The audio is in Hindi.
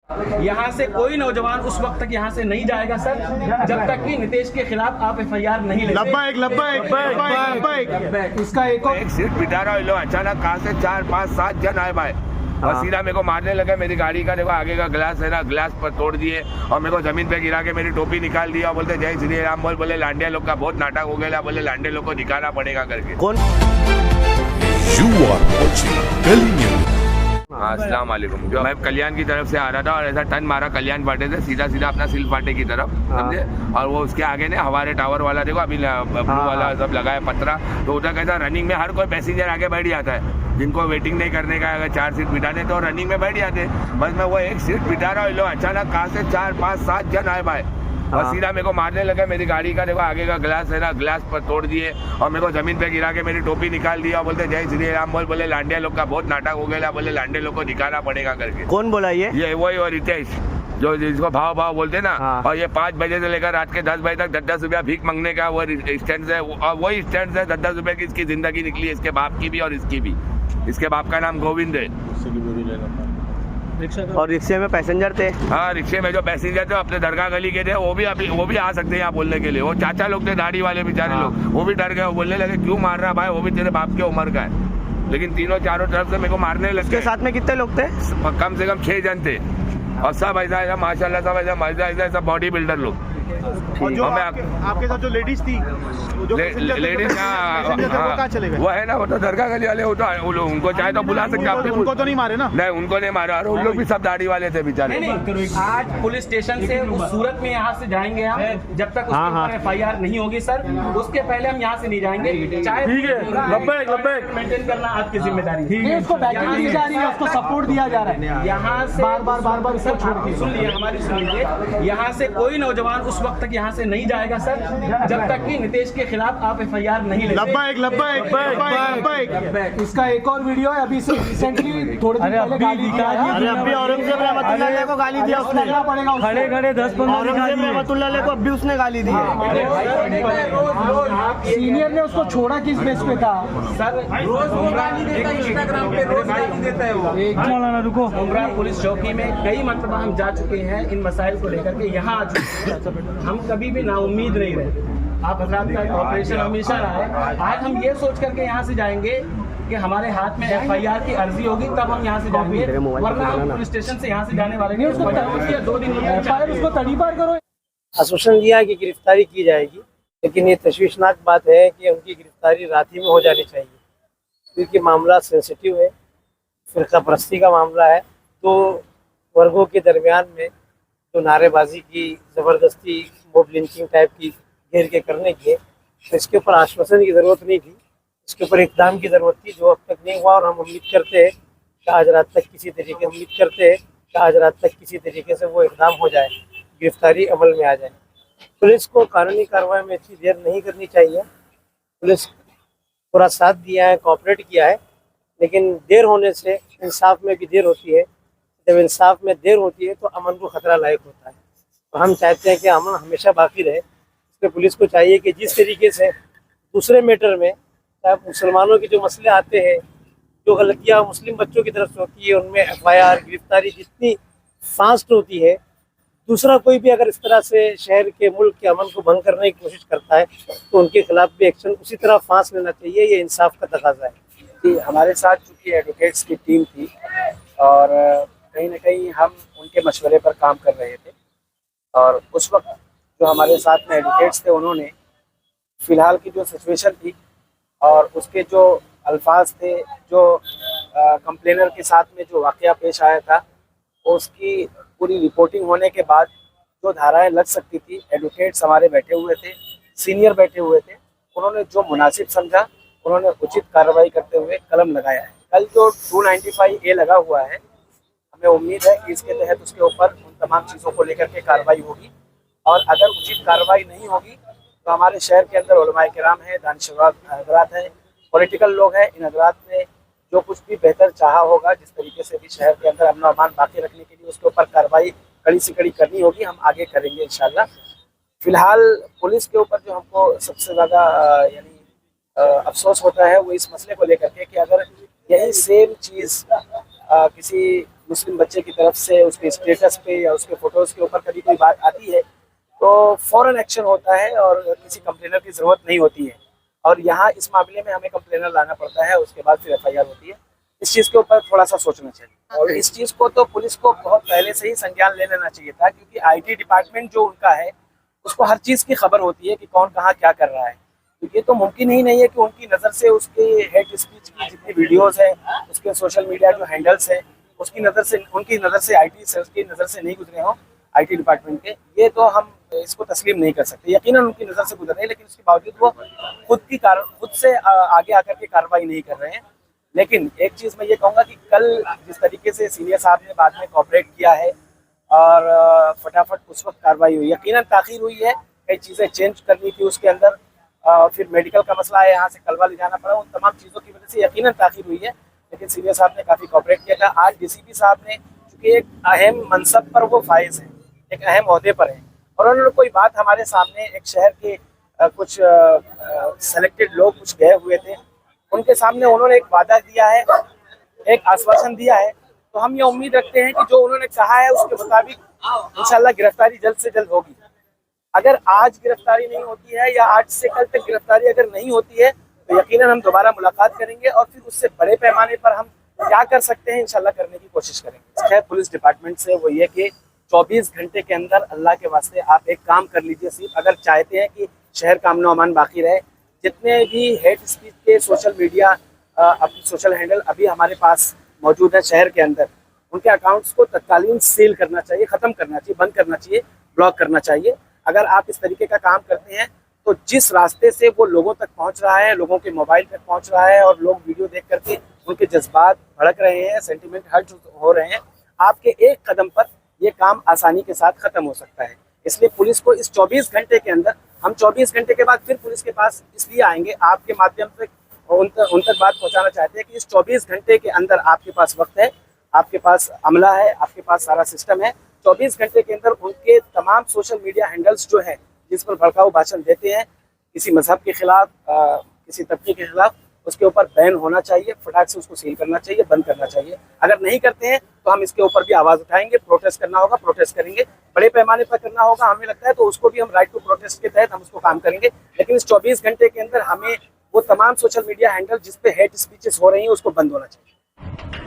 यहाँ से कोई नौजवान उस वक्त तक यहाँ से नहीं जाएगा सर, जब तक कि नितेश के खिलाफ आप FIR नहीं लेते। इसका एक सीट बिठा रहा है, अचानक कहाँ से 4 5 7 जन आए भाई और सीधा मेरे को मारने लगे। मेरी गाड़ी का देखो आगे का ग्लास है ना, ग्लास पर तोड़ दिए और मेरे को जमीन पे गिरा के मेरी टोपी निकाल दिया। बोलते जय श्री राम बोले लांडिया लोग का बहुत नाटक हो गया, बोले लांडे लोग को दिखाना पड़ेगा करके। कौन? अस्सलाम वालेकुम। जो मैं कल्याण की तरफ से आ रहा था और ऐसा टर्न मारा कल्याण फाटे से सीधा अपना सिल फाटे की तरफ, समझे। और वो उसके आगे ने हमारे टावर वाला देखो अभी ब्लू वाला सब लगाया पत्रा, तो उधर कैसा रनिंग में हर कोई पैसेंजर आगे बैठ जाता है, जिनको वेटिंग नहीं करने का अगर 4 सीट बिठाने तो रनिंग में बैठ जाते। बस मैं वो एक सीट बिठा रहा हूँ, अचानक कहाँ से 4 5 7 जन आए भाई और सीधा मेरे को मारने लगे। मेरी गाड़ी का देखो आगे का ग्लास है ना, ग्लास पर तोड़ दिए और मेरे को जमीन पे गिरा के मेरी टोपी निकाल दिया। बोलते जय श्री राम बोले लांडिया लोग का बहुत नाटक हो गया, बोले लांडे लोग को दिखाना पड़ेगा करके। कौन बोला ये वही और रितेश जो जिसको भाव बोलते ना। और ये 5 बजे से लेकर रात के 10 बजे तक 10 रुपया भीख मांगने का वो स्टैंड से, और वही स्टैंड से 10 रुपए की इसकी जिंदगी निकली है, इसके बाप की भी और इसकी भी। इसके बाप का नाम गोविंद है। और रिक्शे में पैसेंजर थे? हाँ, रिक्शे में जो पैसेंजर थे अपने दरगाह गली के थे, वो भी आ सकते हैं यहाँ बोलने के लिए। वो चाचा लोग थे दाढ़ी वाले बेचारे लोग, वो भी डर गए, वो बोलने लगे क्यों मार रहा भाई, वो भी तेरे बाप के उम्र का है। लेकिन तीनों चारों तरफ से मेरे को मारने लगे। उसके साथ में कितने लोग थे? कम से कम 6 जन थे और सब ऐसा माशाल्लाह सब ऐसा बॉडी बिल्डर लोग। और जो आपके साथ जो लेडीज थी, लेडीज वो है ना, वो तो दरगाह गली वाले, वो तो उनको चाहे तो बुला सकते हैं। उनको तो नहीं मारे ना? नहीं, उनको नहीं मारा और उन लोग भी सब दाढ़ी वाले थे बेचारे। आज पुलिस स्टेशन से सूरत में यहाँ से जाएंगे हम, जब तक उसके ऊपर FIR नहीं होगी सर, उसके पहले हम यहाँ से नहीं जाएंगे। चाहे मेंटेन करना आपकी जिम्मेदारी है, उसको बैकिंग दी जा रही है, उसको सपोर्ट दिया जा रहा है। यहाँ से बार सर सुन लीजिए, हमारी सुन लीजिए, यहाँ से कोई नौजवान उस वक्त तक यहाँ से नहीं जाएगा सर, जब तक कि नितेश के खिलाफ आप FIR नहीं लेते। इसका एक और वीडियो है, अभी रिसेंटली थोड़े दिन पहले गाली दिया है। अभी औरंगजेब रहमतुल्लाह को गाली दिया उसने, खड़े 10-15 रहमतुल्लाह को अभी उसने गाली दी है। सीनियर ने उसको छोड़ा किस बेस पे था सर? इंस्टाग्राम पे रोज गाली देता है वो। रुको, उमरा पुलिस चौकी में कई मरतबा हम जा चुके हैं इन मसाइल को लेकर के। यहाँ आ चुके हैं, हम कभी भी नाउम्मीद नहीं रहे। आप हजरात का ऑपरेशन हमेशा रहा है। आज हम ये सोच करके यहाँ से जाएंगे कि हमारे हाथ में FIR की अर्जी होगी, तब हम यहाँ से जाएंगे, वरना हम पुलिस स्टेशन से यहाँ से जाने वाले नहीं। उसको 2 दिन उसको तड़ीपार करो। आश्वासन दिया कि गिरफ्तारी की जाएगी, लेकिन ये तशवीशनाक बात है कि उनकी गिरफ्तारी रात ही में हो जानी चाहिए, क्योंकि मामला सेंसिटिव है, फिरका परस्ती का मामला है। तो वर्गों के दरमियान में जो नारेबाजी की, ज़बरदस्ती मोब लिंचिंग टाइप की घेर के करने की, तो इसके ऊपर आश्वासन की ज़रूरत नहीं थी, इसके ऊपर इक़दाम की ज़रूरत थी, जो अब तक नहीं हुआ। और हम उम्मीद करते हैं कि आज रात तक किसी तरीके से वो इक़दाम हो जाए, गिरफ्तारी अमल में आ जाए। पुलिस को कानूनी कार्रवाई में इतनी देर नहीं करनी चाहिए। पुलिस पूरा साथ दिया है, कोऑपरेट किया है, लेकिन देर होने से इंसाफ में भी देर होती है। जब इंसाफ में देर होती है तो अमन को खतरा लायक होता है। तो हम चाहते हैं कि अमन हमेशा बाकी रहे। इसलिए पुलिस को चाहिए कि जिस तरीके से दूसरे मैटर में मुसलमानों के जो मसले आते हैं, जो गलतियाँ मुस्लिम बच्चों की तरफ से होती है, उनमें FIR गिरफ्तारी जितनी फास्ट होती है, दूसरा कोई भी अगर इस तरह से शहर के, मुल्क के अमन को भंग करने की कोशिश करता है तो उनके खिलाफ भी एक्शन उसी तरह फास्ट लेना चाहिए। ये इंसाफ का तकाजा है कि हमारे साथ चूँकि एडवोकेट्स की टीम थी और कहीं ना कहीं हम उनके मशवरे पर काम कर रहे थे, और उस वक्त जो हमारे साथ में एडवोकेट्स थे, उन्होंने फ़िलहाल की जो सिचुएशन थी और उसके जो अल्फाज थे, जो कंप्लेनर के साथ में जो वाक़या पेश आया था, उसकी पूरी रिपोर्टिंग होने के बाद जो धाराएं लग सकती थी, एडवोकेट्स हमारे बैठे हुए थे, सीनियर बैठे हुए थे, उन्होंने जो मुनासिब समझा उन्होंने उचित कार्रवाई करते हुए कलम लगाया है। कल जो 295A लगा हुआ है, हमें उम्मीद है कि इसके तहत उसके ऊपर उन तमाम चीज़ों को लेकर के कार्रवाई होगी, और अगर उचित कार्रवाई नहीं होगी तो हमारे शहर के अंदर उलमाए किराम हैं, दानिशवर हज़रात हैं, पॉलिटिकल लोग हैं, इन हज़रात ने जो कुछ भी बेहतर चाहा होगा, जिस तरीके से भी शहर के अंदर अमन अमान बाकी रखने के लिए, उसके ऊपर कार्रवाई कड़ी से कड़ी करनी होगी। हम आगे करेंगे इंशाल्लाह। फ़िलहाल पुलिस के ऊपर जो हमको सबसे ज़्यादा यानी अफसोस होता है वो इस मसले को लेकर के कि अगर यही सेम चीज़ किसी मुस्लिम बच्चे की तरफ से उसके स्टेटस पे या उसके फोटोज़ के ऊपर कभी कोई बात आती है तो फ़ौरन एक्शन होता है और किसी कंप्लेनर की ज़रूरत नहीं होती है। और यहाँ इस मामले में हमें कंप्लेनर लाना पड़ता है, उसके बाद फिर FIR होती है। इस चीज़ के ऊपर थोड़ा सा सोचना चाहिए और इस चीज़ को तो पुलिस को बहुत पहले से ही संज्ञान ले लेना चाहिए था, क्योंकि IT डिपार्टमेंट जो उनका है उसको हर चीज़ की खबर होती है कि कौन कहाँ क्या कर रहा है। तो ये तो मुमकिन ही नहीं है कि उनकी नज़र से उसके हेट स्पीच की जितनी वीडियोज़ हैं, उसके सोशल मीडिया जो हैंडल्स हैं, उसकी नज़र से, उनकी नज़र से, IT सेल्स की नज़र से नहीं गुजरे हों, IT डिपार्टमेंट के। ये तो हम इसको तस्लीम नहीं कर सकते। यकीनन उनकी नज़र से गुजर रहे हैं, लेकिन उसके बावजूद वो खुद से आगे आकर के कार्रवाई नहीं कर रहे हैं। लेकिन एक चीज़ मैं ये कहूँगा कि कल जिस तरीके से सीनियर साहब ने बाद में कोऑपरेट किया है और फटाफट उस वक्त कार्रवाई हुई, यकीनन ताख़ीर हुई है, कई चीज़ें चेंज करनी थी उसके अंदर, फिर मेडिकल का मसला है, यहाँ से कलवा ले जाना पड़ा, उन तमाम चीज़ों की वजह से यकीनन ताख़ीर हुई है। लेकिन सीनियर साहब ने काफ़ी कोऑपरेट किया था। आज DCP साहब ने, चूँकि एक अहम मनसब पर वो फाइज हैं, एक अहम ओहदे पर हैं, और उन्होंने कोई बात हमारे सामने, एक शहर के कुछ सेलेक्टेड लोग कुछ गए हुए थे, उनके सामने उन्होंने एक वादा दिया है, एक आश्वासन दिया है। तो हम ये उम्मीद रखते हैं कि जो उन्होंने कहा है उसके मुताबिक इंशाल्लाह गिरफ्तारी जल्द से जल्द होगी। अगर आज गिरफ्तारी नहीं होती है या आज से कल तक गिरफ्तारी अगर नहीं होती है तो यकीनन हम दोबारा मुलाकात करेंगे और फिर उससे बड़े पैमाने पर हम क्या कर सकते हैं इंशाल्लाह करने की कोशिश करेंगे। खैर, पुलिस डिपार्टमेंट से वो ये कि 24 घंटे के अंदर अल्लाह के वास्ते आप एक काम कर लीजिए, सिर्फ अगर चाहते हैं कि शहर का अमन अमान बाकी रहे, जितने भी हेट स्पीच के सोशल मीडिया अपनी सोशल हैंडल अभी हमारे पास मौजूद है शहर के अंदर, उनके अकाउंट्स को तत्कालीन सील करना चाहिए, ख़त्म करना चाहिए, बंद करना चाहिए, ब्लॉक करना चाहिए। अगर आप इस तरीके का काम करते हैं तो जिस रास्ते से वो लोगों तक पहुंच रहा है, लोगों के मोबाइल तक पहुंच रहा है और लोग वीडियो देख करके उनके जज्बात भड़क रहे हैं, सेंटिमेंट हर्ट हो रहे हैं, आपके एक कदम पर ये काम आसानी के साथ ख़त्म हो सकता है। इसलिए पुलिस को इस 24 घंटे के अंदर, हम 24 घंटे के बाद फिर पुलिस के पास इसलिए आएंगे, आपके माध्यम से उन तक बात पहुंचाना चाहते हैं कि इस 24 घंटे के अंदर आपके पास वक्त है, आपके पास अमला है, आपके पास सारा सिस्टम है। 24 घंटे के अंदर उनके तमाम सोशल मीडिया हैंडल्स जो हैं जिस पर भड़काऊ भाषण देते हैं किसी मजहब के खिलाफ, किसी तबके के खिलाफ, उसके ऊपर बैन होना चाहिए, फटाक से उसको सील करना चाहिए, बंद करना चाहिए। अगर नहीं करते हैं तो हम इसके ऊपर भी आवाज़ उठाएंगे, प्रोटेस्ट करना होगा, प्रोटेस्ट करेंगे, बड़े पैमाने पर करना होगा, हमें लगता है तो उसको भी हम राइट टू प्रोटेस्ट के तहत हम उसको काम करेंगे। लेकिन इस 24 घंटे के अंदर हमें वो तमाम सोशल मीडिया हैंडल जिस पे हेट स्पीचेस हो रही हैं उसको बंद होना चाहिए।